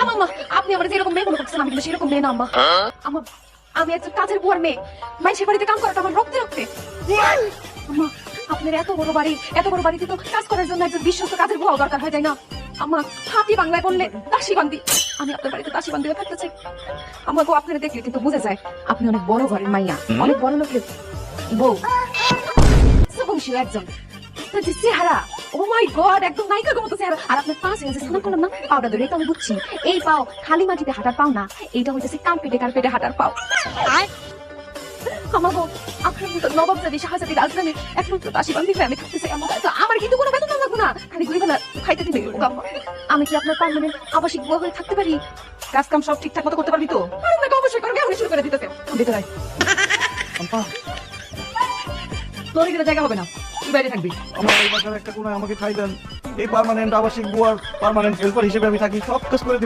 আম্মা আপনি আমার যেরকম মেয়ে মনে করছেন আমি কিন্তু সেরকম মেয়ে না আম্মা। আম্মা আমি একজন কাজের বুয়ার মেয়ে, মাইসের বাড়িতে কাম করাটা আমার রক্তে রক্তে। আম্মা আপনার এত বড় বাড়িতে তো কাজ করার জন্য একজন বিশ্বস্ত কাজের বুয়াও দরকার হয়, তাই না? আম্মা খাঁটি বাংলায় বললে দাসী বান্দি। আমি আপনার বাড়িতে দাসী বান্দি হয়ে থাকতে চাই। আমাকে আপনারা দেখলে কিন্তু বুঝে যায় আপনি অনেক বড় ঘরের মাইয়া, অনেক বড় লোকের বউ, সুবংশীয় একজন। আপনার যে চেহারা, ও মাই গড, একদম নায়িকার মতো চেহারা। আর আপনার পা ছেড়ে স্নান করলাম না, পাউডার ধরে তো আমি বুঝছি এই পাও খালি মাটিতে হাঁটার পাও না, এইটা হইতেছে কার্পেটে হাঁটার পাও। আমাগো আপনার মতো নবাবজাদি শাহজাদি রাজধানীর একমাত্র দাসীবান্দি হয়ে আমি থাকতে চাই আম্মা। তো আমার কিন্তু কোনো বেতন লাগবে না, খালি ঘুরে বেলা খাইতে দিবে আম্মা। আমি কি আপনার পার্মানেন্ট আবাসিক বুয়া হয়ে থাকতে পারি? কাজ কাম সব ঠিকঠাক মতো করতে পারবি তো? আর আপনাকে অবশ্যই করবে, আমি শুরু করে দিতেছে ভিতরে আয়। তোর এখানে জায়গা হবে না, তুই বাইরে থাকবি। আমার এই বাসার একটা কোনায় আমাকে খাই দেন, এই পার্মানেন্ট আবাসিক বুয়ার পার্মানেন্ট হেল্পার হিসেবে আমি থাকি, সব কাজ করে